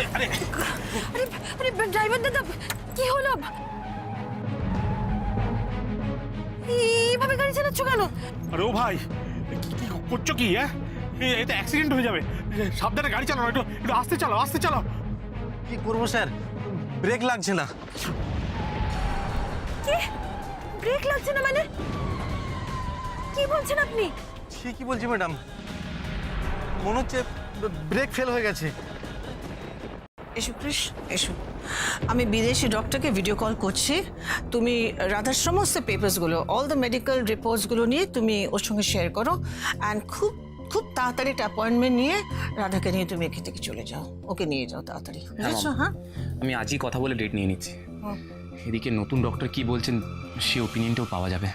আরে আরে আরে আরে ড্রাইভার দাদা, কি হলো? এইভাবে গাড়ি চালাচ্ছ কেন? আরে ও ভাই, কি করছো কি? হ্যাঁ, এটা অ্যাক্সিডেন্ট হয়ে যাবে। সাবধানে গাড়ি চালাও, একটু একটু আস্তে চালাও, আস্তে চালাও। কি করবো স্যার, ব্রেক লাগছে না। কি ব্রেক লাগছে না মানে? কি বলছেন আপনি? ঠিকই বলছি ম্যাডাম, মনে হচ্ছে ব্রেক ফেল হয়ে গেছে। এসো ক্রিস, এসো। আমি বিদেশি ডক্টরকে ভিডিও কল করছি। তুমি রাধার সমস্ত পেপারসগুলো, অল দ্য মেডিকেল রিপোর্টসগুলো নিয়ে তুমি ওর সঙ্গে শেয়ার করো। অ্যান্ড খুব খুব তাড়াতাড়ি একটা অ্যাপয়েন্টমেন্ট নিয়ে রাধাকে নিয়ে তুমি এখান থেকে চলে যাও, ওকে নিয়ে যাও তাড়াতাড়ি, বুঝেছো? হ্যাঁ, আমি আজই কথা বলে ডেট নিয়ে নিচ্ছি। এদিকে নতুন ডক্টর কি বলছেন সে ওপিনিয়নটাও পাওয়া যাবে।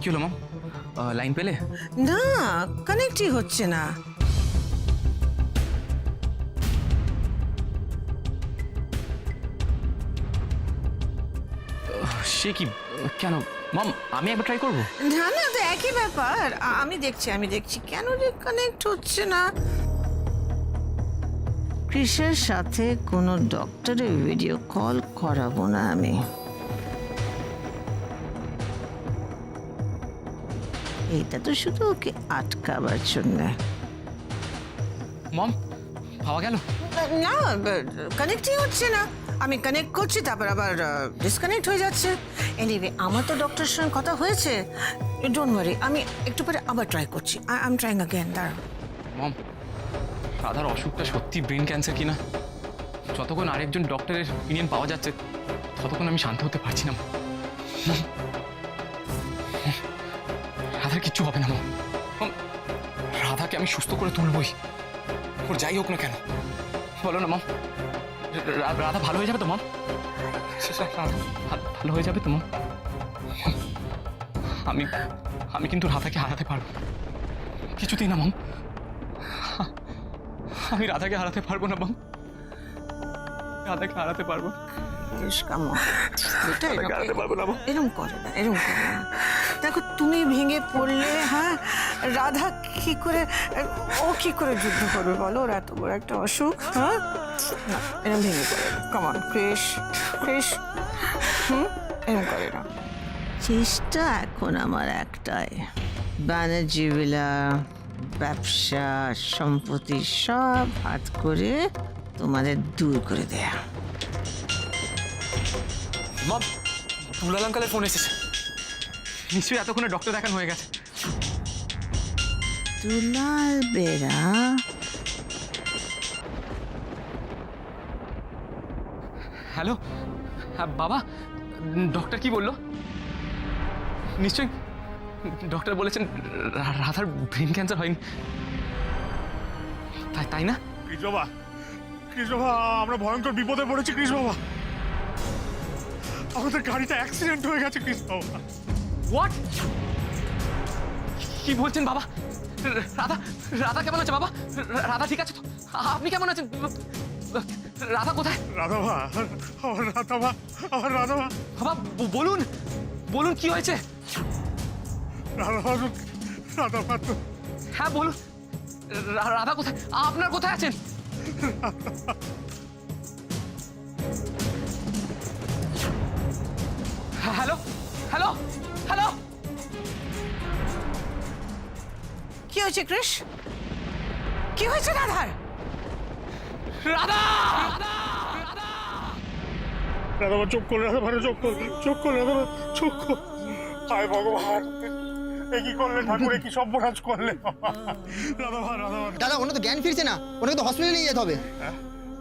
কি হলো মাম, লাইন পেলে? না, কানেক্টই হচ্ছে না। সে কি, কেন মাম? আমি একবার ট্রাই করবো। না না, তো একই ব্যাপার। আমি দেখছি কেন যে কানেক্ট হচ্ছে না। ক্রিসের সাথে কোনো ডক্টরের ভিডিও কল করাবো না আমি। এইটা তো শুধু ওকে আটকাবার জন্য। মাম, পাওয়া গেল? না, কানেক্টই হচ্ছে না। আমি কানেক্ট করছি, তারপর আবার ডিসকানেক্ট হয়ে যাচ্ছে। এনিওয়ে, আমার তো ডক্টরের সঙ্গে কথা হয়েছে। ডোন্ট ওয়ারি, আমি একটু পরে আবার ট্রাই করছি। I am trying again. দাঁড়াও। মাম, রাধার অসুখটা সত্যি ব্রেন ক্যান্সার কিনা যতক্ষণ আরেকজন ডক্টরের ওপিনিয়ন পাওয়া যাচ্ছে ততক্ষণ আমি শান্ত হতে পারছি না। রাধার কিচ্ছু হবে না মাম। রাধাকে আমি সুস্থ করে তুলবই, ওর যাই হোক না কেন। বলো না মাম, রাধা ভালো হয়ে যাবে তো মাম? ভালো হয়ে যাবে তো মাম? আমি কিন্তু রাধাকে হারাতে পারবো, কিছুতেই না মাম। আমি রাধাকে হারাতে পারবো না মাম, রাধাকে হারাতে পারবো। এরকম করে না, এরকম করে না। দেখো, তুমি ভেঙে পড়লে, হ্যাঁ, রাধা কি করে, ও কি করে যুদ্ধ করবে বলো? ওর এত বড় একটা অসুখ। হ্যাঁ, না, এরকম ভেঙে পড়ে না। কমন ক্রিস, ক্রিস, এরকম করে না। চেষ্টা এখন আমার একটাই, ব্যানার্জি ভিলা ব্যবসা সম্পত্তি সব হাত করে তোমাদের দূর করে দেয়া। মাম, দুলাল আঙ্কেলের ফোন এসেছে। নিশ্চয়ই এতক্ষণে ডক্টর দেখানো হয়ে গেছে। দুলাল বেরা? হ্যালো, হ্যাঁ বাবা, ডক্টর কি বললো? নিশ্চয়ই ডক্টর বলেছেন রাধার ব্রেন ক্যান্সার হয়নি, তাই না? কৃষ বাবা, কৃষ বাবা, আমরা ভয়ঙ্কর বিপদে পড়েছি কৃষ বাবা। আমাদের গাড়িটা অ্যাক্সিডেন্ট হয়ে গেছে কৃষ বাবা। হোয়াট? কি বলছেন বাবা? রাধা, রাধা কেমন আছে বাবা? রাধা ঠিক আছে তো? আপনি কেমন আছেন? রাধা কোথায়? রাধাভা, আমার রাধাভা, আমার রাধাভা। বাবা বলুন, বলুন কি হয়েছে? রাধাভা, রাধাভা তো। হ্যাঁ বলুন, রাধা কোথায়? আপনার কোথায় আছেন? Hello, hello, hello. কি হয়েছে ক্রিস? কি হয়েছে রাধার? রাধা! রাধাভা চোখ খোল, রাধাভা চোখ খোল, চোখ খোল, রাধাভা চোখ খোল। হায় ভগবান, এ কি করলে ঠাকুর, এ কি সর্বনাশ করলে? রাধাভা, রাধাভা। দাদা, ওনার তো জ্ঞান ফিরছে না, ওনাকে তো হসপিটালে নিয়ে যেতে হবে।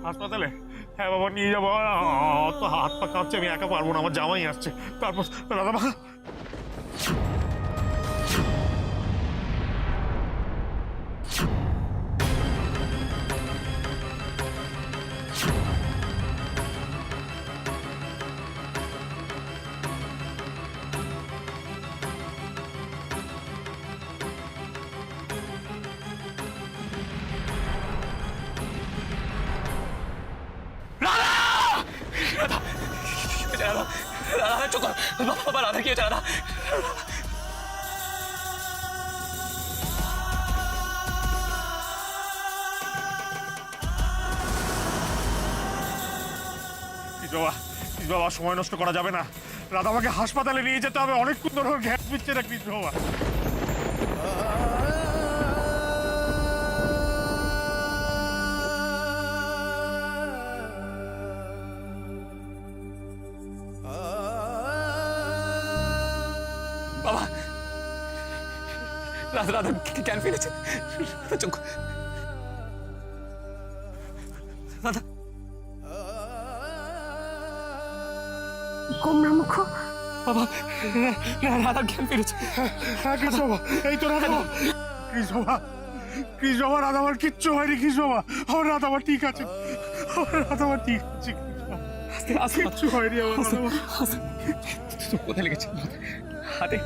হাসপাতালে? হ্যাঁ বাবা, নিয়ে যাবো। তো হাত পা কাঁপছে, আমি একা পারবো না, আমার জামাই আসছে। তারপর রাধাভা। রাধা চোখ, বাবা রাধা কি হয়েছে? রাধা, কৃষ্ণ বাবা সময় নষ্ট করা যাবে না, রাধা আমাকে হাসপাতালে নিয়ে যেতে হবে, অনেকক্ষণ ধরে ওর জ্ঞান ফিরছে না কৃষ্ণ বাবা। বাবা রাধা রাধা জ্ঞান ফিরেছে। রাধা চোখ রাধা গোমরামুখ, বাবা রাধা জ্ঞান ফিরেছে। হ্যাঁ কৃষ্ণ বাবা, এই তো রাধা। কৃষ্ণ বাবা, কৃষ্ণ বাবা, রাধা আমার কিচ্ছু হয়নি কৃষ্ণ বাবা, আমার রাধা আমার ঠিক আছে, আমার রাধা আমার ঠিক আছে কৃষ্ণ বাবা, কিচ্ছু হয়নি আমার রাধা আমার। কোথায় লেগেছে? হাতে।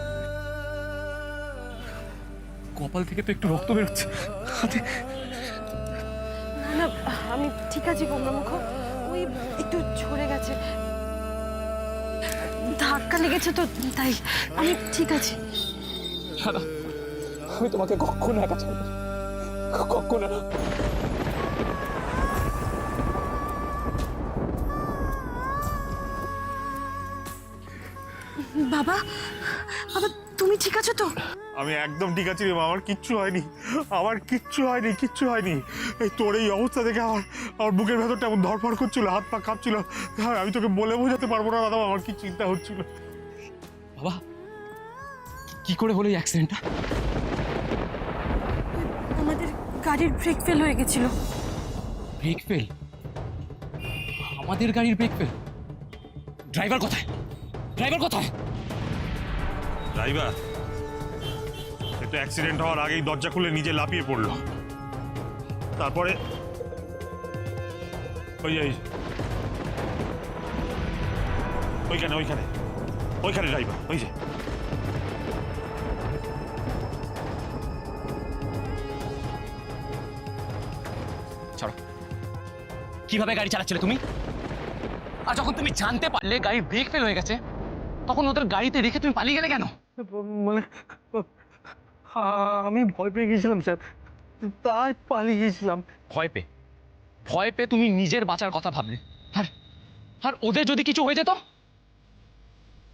কপাল থেকে তো একটু রক্ত বেরোচ্ছে হাতে। না না, আমি ঠিক আছি গোমরামুখ, ওই একটু ঝরে গেছে, ধাক্কা লেগেছে তো তাই, আমি ঠিক আছি। রাধা আমি তোমাকে কখনো একা ছাড়বো না, কখনো না। বাবা, বাবা তুমি ঠিক আছো তো? আমি একদম ঠিক আছি রে মা, আমার কিচ্ছু হয়নি, আমার কিচ্ছু হয়নি, কিচ্ছু হয়নি। এই তোর এই অবস্থা দেখে আমার বুকের ভেতরটা এমন ধরফর করছিল, হাত পা কাঁপছিল, আমি তোকে বলে বোঝাতে পারবো না দাদা, আমার কি চিন্তা হচ্ছিল। বাবা কি করে হলো এই অ্যাক্সিডেন্টটা? আমাদের গাড়ির ব্রেক ফেল হয়ে গেছিল। Brake fail? আমাদের গাড়ির ব্রেক ফেল? ড্রাইভার কোথায়? ড্রাইভার কোথায়? ড্রাইভার একটু অ্যাক্সিডেন্ট হওয়ার আগেই দরজা খুলে নিজে লাফিয়ে পড়লো, তারপরে ওইখানে ওইখানে ওইখানে ড্রাইভার, ওই যে। ছাড়ো, কিভাবে গাড়ি চালাচ্ছিলে তুমি? আর যখন তুমি জানতে পারলে গাড়ির ব্রেক ফেল হয়ে গেছে, তখন ওদের গাড়িতে রেখে তুমি পালিয়ে গেলে কেন? মানে আমি ভয় পেয়ে গেছিলাম স্যার, তাই পালিয়ে গেছিলাম। ভয় পেয়ে? ভয় পেয়ে তুমি নিজের বাঁচার কথা ভাবলে, আর আর ওদের যদি কিছু হয়ে যেত?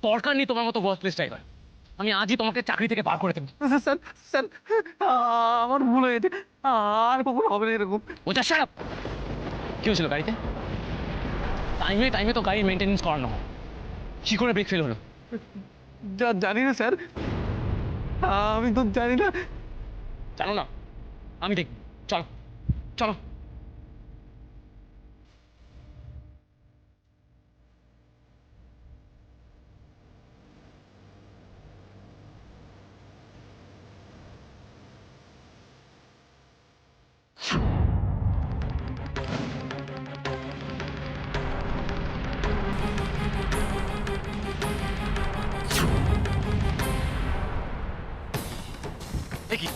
দরকার নেই তোমার মতো ওয়ার্থলেস ড্রাইভার, আমি আজই তোমাকে চাকরি থেকে বার করে দেবো। স্যার স্যার আমার ভুল হয়েছে, আর কখনো হবে না এরকম। ওটা সারা কি হয়েছিল গাড়িতে? টাইমে টাইমে তো গাড়ির মেনটেনেন্স করানো হয়, কি করে ব্রেক ফেল হলো? জানি না স্যার, আমি তো জানি না। জানো না? আমি দেখব, চলো চলো। দেখি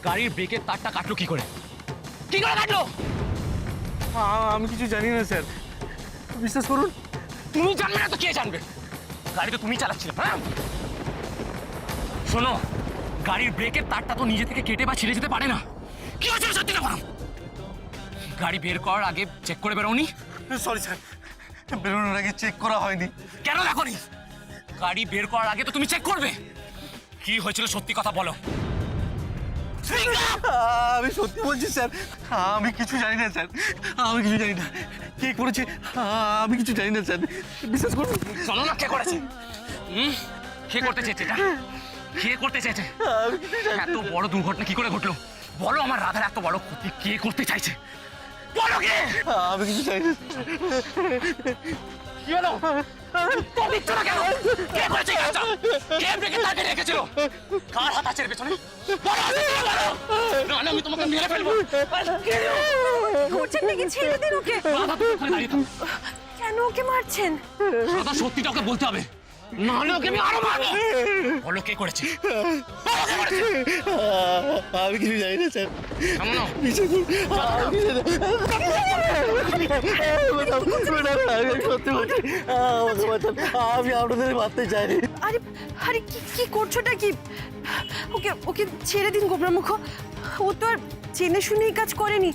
গাড়ির ব্রেকের তারটা কাটলো কি করে? কি করে কাটলো? আমি কিছু জানি না স্যার, বিশ্বাস করুন। তুমি জানবে না তো কে জানবে? গাড়ি তো তুমি চালাচ্ছিলে। হ্যাঁ শোনো, গাড়ির ব্রেকের তারটা তো নিজে থেকে কেটে বা ছিঁড়ে যেতে পারে না। কি হয়েছিল সত্যি কথা? গাড়ি বের করার আগে চেক করে বেরোনি? সরি স্যার, বেরোনোর আগে চেক করা হয়নি। কেন দেখোনি? গাড়ি বের করার আগে তো তুমি চেক করবে। কি হয়েছিল সত্যি কথা বলো। আমি সত্যি বলছি স্যার, আমি কিছু জানি না স্যার, আমি কিছু জানি না কে করেছে, আমি কিছু জানি না স্যার, বিশ্বাস করুন। জানো না কে করেছে? কে করতে চেয়েছে এটা? কে করতে চেয়েছে? এত বড় দুর্ঘটনা কি করে ঘটলো? বলো, আমার রাধার এত বড় ক্ষতি কে করতে চাইছে? বলো কে? আমি কিছু জানি না। কি হলো? উত্তর দিচ্ছ না কেন? কে করেছে এই কাজটা? কে ব্রেকের তার কেটে রেখেছিল? কার হাত আছে এর পেছনে? বলো, বলো। নাহলে আমি তোমাকে মেরে ফেলবো। ধরছেন নাকি? ছেড়ে দিন ওকে। রাধা, তুমি ওখানে দাঁড়িয়ে থাকো। কেন ওকে মারছেন? রাধা, সত্যিটা ওকে বলতে হবে, নাহলে ওকে আমি আরো মারবো। বলো কে করেছে? বলো কে করেছে? আমি কিছু জানি না স্যার, কেমন? বিশ্বাস করুন। সত্যি বলছি, আমাকে বাঁচান, আমি আপনাদের মারতে চাইনি। আরে আরে কি কি করছোটা কি? ওকে ওকে ছেড়ে দিন গোমরামুখ, ও তো আর জেনে শুনেই কাজ করেনি,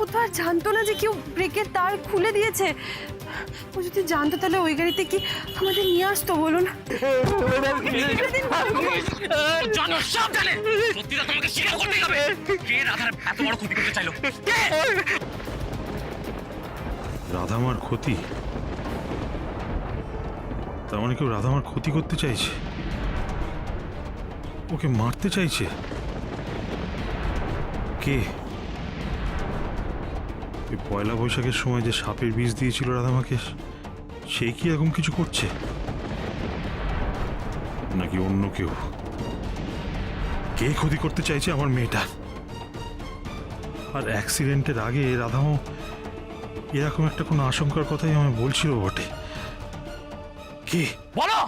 ও তো আর জানতো না যে কেউ ব্রেকের তার খুলে দিয়েছে। ও যদি জানতো তাহলে ওই গাড়িতে কি আমাদের নিয়ে আসতো বলুন? জানো, সব জানে। সত্যিটা তোমাকে স্বীকার করতেই হবে। কে রাধার এত বড় ক্ষতি করতে চাইলো? কে? রাধামার ক্ষতি? তার মানে কেউ রাধামার ক্ষতি করতে চাইছে, ওকে মারতে চাইছে। কে? ওই পয়লা বৈশাখের সময় যে সাপের বিষ দিয়েছিল রাধামাকে, সে কি এরকম কিছু করছে, নাকি অন্য কেউ? কে ক্ষতি করতে চাইছে আমার মেয়েটার? আর অ্যাক্সিডেন্টের আগে রাধামা এরকম একটা কোনো আশঙ্কার কথাই আমায় বলছিল বটে। কে? বলো।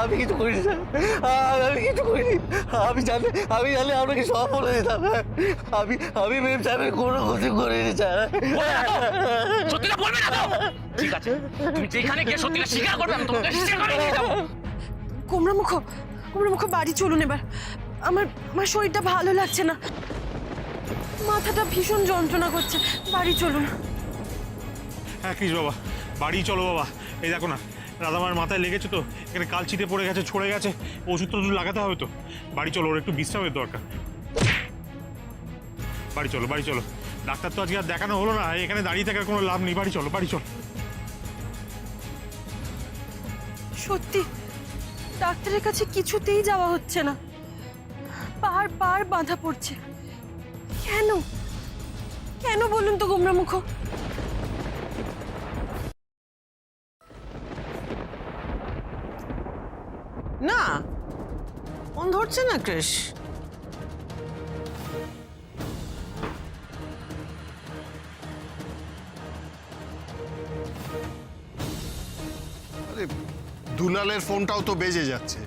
আমি কিছু করিনি স্যার, আমি কিছু করিনি। আমি জানলে আপনাকে সব বলে দিতাম। আমি মেম সাহেবের কোনো ক্ষতি করিনি স্যার। সত্যিটা বলবে না তো? ঠিক আছে, তুমি যেখানে গিয়ে সত্যিটা স্বীকার করবে, আমি তোমাকে সেখানে নিয়ে যাবো। কুমড়োমুখ বাড়ি চলুন এবার। আমার আমার শরীরটা ভালো লাগছে না, মাথাটা ভীষণ যন্ত্রণা করছে। বাড়ি চলুন। হ্যাঁ কৃষ বাবা, বাড়ি চলো বাবা। এই দেখো না, রাধামার মাথায় লেগেছে তো, এখানে কালচিটে পড়ে গেছে, ছড়ে গেছে, ওষুধ টষুধ লাগাতে হবে তো। বাড়ি চলো, ওর একটু বিশ্রামের দরকার। বাড়ি চলো, বাড়ি চলো। ডাক্তার তো আজকে আর দেখানো হলো না, এখানে দাঁড়িয়ে থাকার কোনো লাভ নেই। বাড়ি চলো, বাড়ি চলো। সত্যি ডাক্তারের কাছে কিছুতেই যাওয়া হচ্ছে না, বারবার বাধা পড়ছে। কেন কেন বলুন তো গোমরামুখ? না, ফোন ধরছে না কৃষ। আরে দুলালের ফোনটাও তো বেজে যাচ্ছে।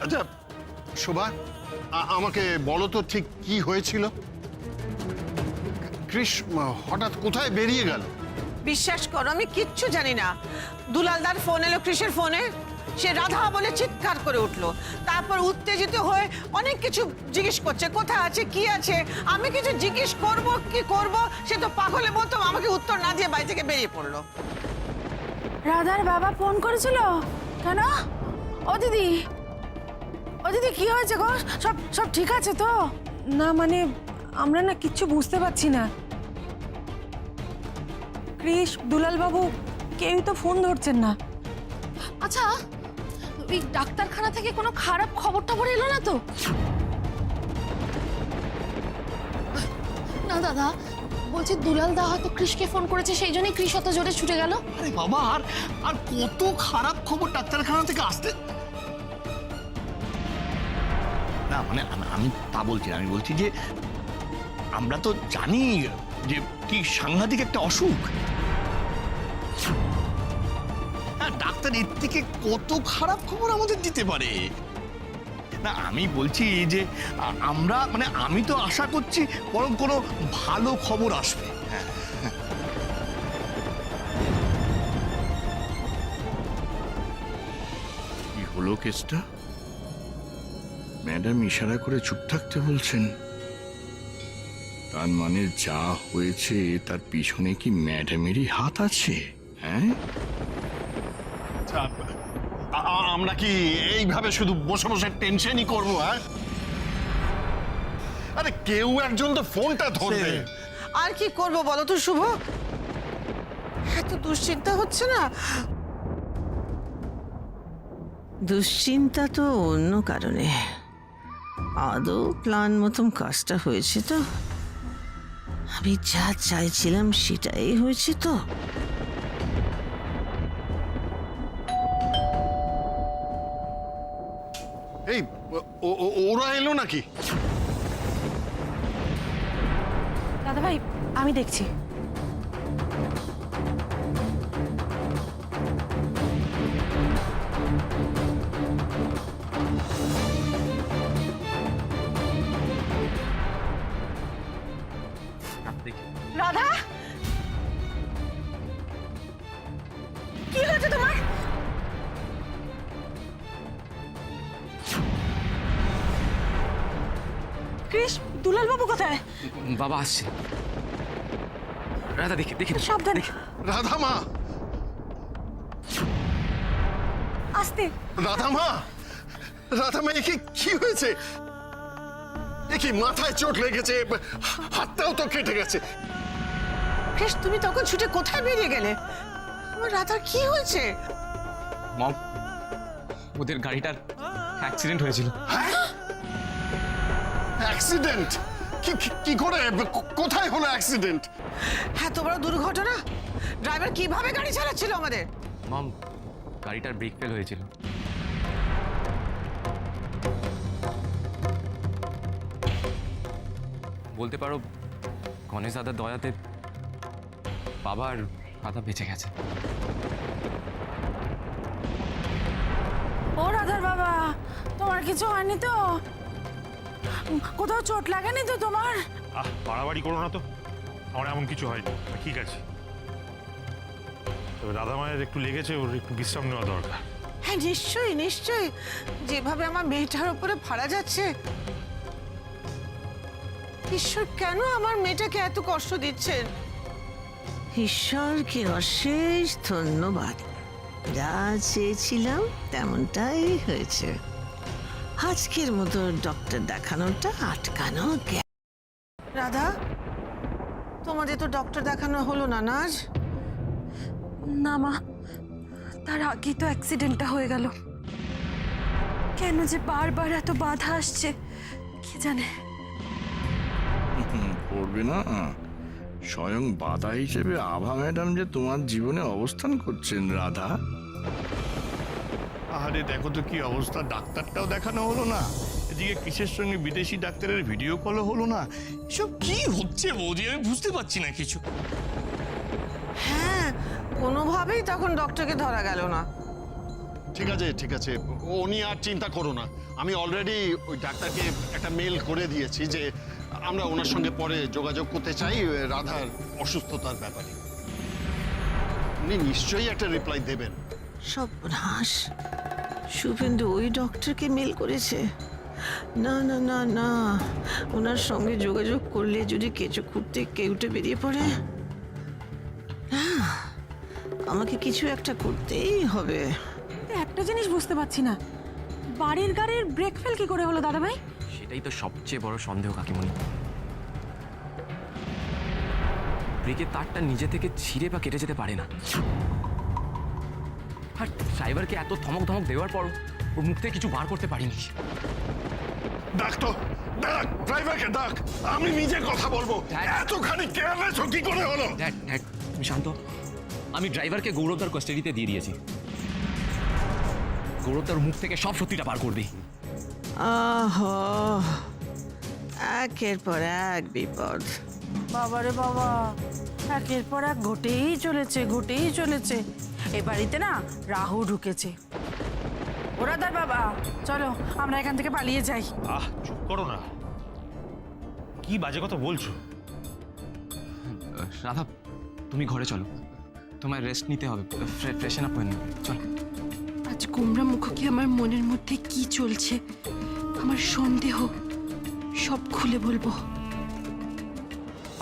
আচ্ছা শোভা, আমাকে বলো তো ঠিক কি হয়েছিল? কৃষ হঠাৎ কোথায় বেরিয়ে গেল? বিশ্বাস করো, আমি কিচ্ছু জানি না। দুলালদার ফোন এলো কৃষের ফোনে, সে রাধা বলে চিৎকার করে উঠলো। তারপর উত্তেজিত হয়ে অনেক কিছু জিজ্ঞেস করছে, কোথায় আছে, কি আছে। আমি কিছু জিজ্ঞেস করব কি করব, সে তো পাগলের মতো আমাকে উত্তর না দিয়ে বাড়ি থেকে বেরিয়ে পড়লো। রাধার বাবা ফোন করেছিল কেন? ও দিদি, ও দিদি কি হয়েছে গো? সব সব ঠিক আছে তো? না মানে আমরা না কিচ্ছু বুঝতে পারছি না। কৃষ, দুলাল বাবু কেউই তো ফোন ধরছেন না। আচ্ছা, ওই ডাক্তারখানা থেকে কোনো খারাপ খবর টবর এলো না তো? না দাদা, বলছি দুলাল দা হয়তো কৃষকে ফোন করেছে, সেই জন্যই কৃষ অত জোরে ছুটে গেল। আরে বাবা, আর কত খারাপ খবর ডাক্তারখানা থেকে আসতে। না মানে আমি তা বলছি না, আমি বলছি যে আমরা তো জানি যে কি সাংঘাতিক একটা অসুখ। হ্যাঁ, ডাক্তার এর থেকে কত খারাপ খবর আমাদের দিতে পারে। না আমি বলছি যে আমরা মানে আমি তো আশা করছি বরং কোনো ভালো খবর আসবে। হ্যাঁ, কি হলো কেসটা? ম্যাডাম ইশারা করে চুপ থাকতে বলছেন, তার মানে যা হয়েছে তার পিছনে কি ম্যাডামেরই হাত আছে? হ্যাঁ, আমরা কি এইভাবে শুধু বসে বসে টেনশনই করবো? হ্যাঁ, আরে কেউ একজন তো ফোনটা ধরবে। আর কি করব বলো তো শুভ? এত দুশ্চিন্তা হচ্ছে না। দুশ্চিন্তা তো অন্য কারণে, আদৌ প্ল্যান মতন কাজটা হয়েছে তো? আমি যা চাইছিলাম সেটাই হয়েছে তো? এই ওরা এলো নাকি? দাদা ভাই আমি দেখছি। রাধা, কি হয়েছে তোমার? কৃষ, দুলাল বাবু কোথায়? বাবা আসছে। রাধা দেখি দেখি সাবধানে। দেখি। রাধা মা, আস্তে। রাধা মা, রাধা মা, একে কি হয়েছে? একে মাথায় চোট লেগেছে, হাতটাও তো কেটে গেছে। ক্রিস, তুমি তখন ছুটে কোথায় বেরিয়ে গেলে? আমার রাধার কি হয়েছে? মম, ওদের গাড়িটার অ্যাক্সিডেন্ট হয়েছিল। অ্যাক্সিডেন্ট? কি করে, কোথায় হলো অ্যাক্সিডেন্ট? এত বড় দুর্ঘটনা! ড্রাইভার কিভাবে গাড়ি চালাচ্ছিল আমাদের? মম, গাড়িটার ব্রেক ফেল হয়েছিল। বলতে পারো গণেশ দাদার দয়াতে বাবার রাধা বেঁচে গেছে। ও রাধার বাবা, তোমার কিছু হয়নি তো? কোথাও চোট লাগেনি তো তোমার? বাড়াবাড়ি করো না তো, আমার এমন কিছু হয়নি, ঠিক আছে। তবে দাদা মায়ের একটু লেগেছে, ওর একটু বিশ্রাম নেওয়া দরকার। হ্যাঁ নিশ্চয়ই নিশ্চয়ই। যেভাবে আমার মেয়েটার উপরে ভাড়া যাচ্ছে, ঈশ্বর কেন আমার মেয়েটাকে এত কষ্ট দিচ্ছেন? ঈশ্বরকে অশেষ ধন্যবাদ। যা চেয়েছিলাম তেমনটাই হয়েছে। আজকের মতো ডক্টর দেখানোটা আটকানো গেল। রাধা, তোমাদের তো ডক্টর দেখানো হলো না আজ? না মা, তার আগেই তো অ্যাক্সিডেন্টটা হয়ে গেল। কেন যে বারবার এত বাধা আসছে কি জানে। পড়বে না, স্বয়ং বাধা হিসেবে আভা ম্যাডাম যে তোমার জীবনে অবস্থান করছেন রাধা। আরে দেখো তো কি অবস্থা, ডাক্তারটাও দেখানো হলো না, এদিকে কিসের সঙ্গে বিদেশি ডাক্তারের ভিডিও কলও হলো না। এসব কি হচ্ছে বৌদি, আমি বুঝতে পারছি না কিছু। হ্যাঁ, কোনোভাবেই তখন ডক্টরকে ধরা গেল না। ঠিক আছে ঠিক আছে, ও নিয়ে আর চিন্তা করো না। আমি অলরেডি ওই ডাক্তারকে একটা মেল করে দিয়েছি যে আমরা ওনার সঙ্গে পরে যোগাযোগ করতে চাই রাধার অসুস্থতার ব্যাপারে। উনি নিশ্চয়ই একটা রিপ্লাই দেবেন। সর্বনাশ, শুভেন্দু ওই ডক্টরকে মেল করেছে। না না না না, ওনার সঙ্গে যোগাযোগ করলে যদি কেঁচো খুঁড়তে কেউটে বেরিয়ে পড়ে, আমাকে কিছু একটা করতেই হবে। একটা জিনিস বুঝতে পারছি না, বাড়ির গাড়ির ব্রেক ফেল কি করে হলো দাদা ভাই? সেটাই তো সবচেয়ে বড় সন্দেহ কাকিমণি। ব্রেকের তারটা নিজে থেকে ছিঁড়ে বা কেটে যেতে পারে না। আর ড্রাইভারকে এত ধমক ধমক দেওয়ার পর ওর মুখ থেকে কিছু বার করতে পারিনি। ডাক তো, ডাক ড্রাইভারকে ডাক, আমি নিজে কথা বলবো। এতখানি কেয়ারলেস কি করে হলো? ড্যাড ড্যাড তুমি শান্ত। আমি ড্রাইভারকে গৌরবদার কাস্টাডিতে দিয়ে দিয়েছি। গৌরবদার মুখ থেকে সব সত্যিটা বার করবে। আহো, একের পর এক বিপদ। বাবারে বাবা, একের পর এক ঘটেই চলেছে ঘটেই চলেছে। এ বাড়িতে না রাহু ঢুকেছে। ওরা দার বাবা, চলো আমরা এখান থেকে পালিয়ে যাই। চুপ করো না, কি বাজে কথা বলছো? রাধা তুমি ঘরে চলো, তোমায় রেস্ট নিতে হবে, ফ্রেশন আপ হয়ে নেবে। চলো। আজ গোমরা মুখোকে আমার মনের মধ্যে কি চলছে, আমার সন্দেহ সব খুলে বলবো।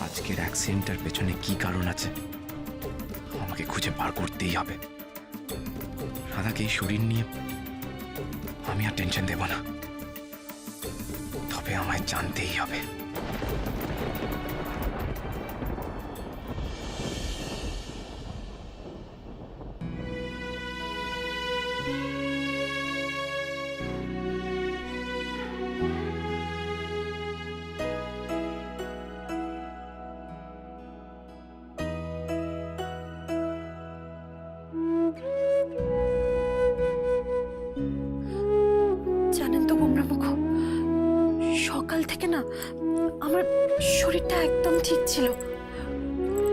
আজকের অ্যাক্সিডেন্টের পেছনে কি কারণ আছে আমাকে খুঁজে বার করতেই হবে। রাধাকে এই শরীর নিয়ে আমি আর টেনশন দেব না, তবে আমায় জানতেই হবে। জানেন তো গোমরা মুখ, সকাল থেকে না আমার শরীরটা একদম ঠিক ছিল,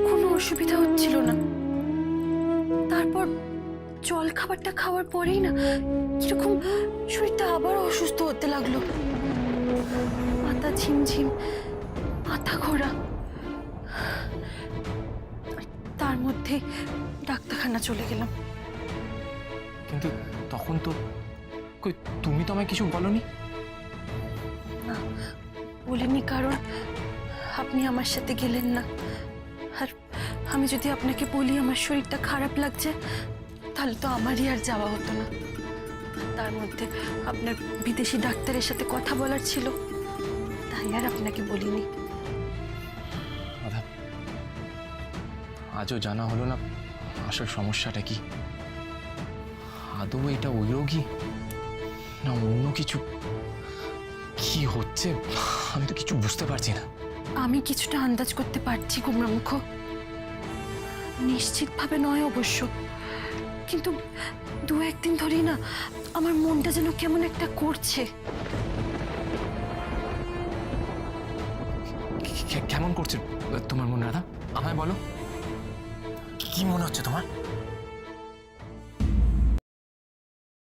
কোনো অসুবিধা হচ্ছিল না। তারপর জল খাবারটা খাওয়ার পরেই না কিরকম শরীরটা আবার অসুস্থ হতে লাগলো। মাথা ঝিমঝিম, মাথা ঘোরা, তার মধ্যে ডাক্তারখানা চলে গেলাম। কিন্তু তখন তো কই তুমি তো আমায় কিছু বলনি। না, বলিনি কারণ আপনি আমার সাথে গেলেন না। আর আমি যদি আপনাকে বলি আমার শরীরটা খারাপ লাগছে, তাহলে তো আমারই আর যাওয়া হতো না। তার মধ্যে আপনার বিদেশি ডাক্তারের সাথে কথা বলার ছিল, তাই আর আপনাকে বলিনি। রাধা, আজও জানা হলো না আসল সমস্যাটা কি। আদৌ এটা ওই রোগী না অন্য কিছু? কি হচ্ছে আমি তো কিছু বুঝতে পারছি না। আমি কিছুটা আন্দাজ করতে পারছি গোমরামুখ, নিশ্চিতভাবে নয় অবশ্য, কিন্তু দু একদিন ধরেই না আমার মনটা যেন কেমন একটা করছে। কেমন করছে তোমার মন রাধা? আমায় বলো, কি মনে হচ্ছে তোমার?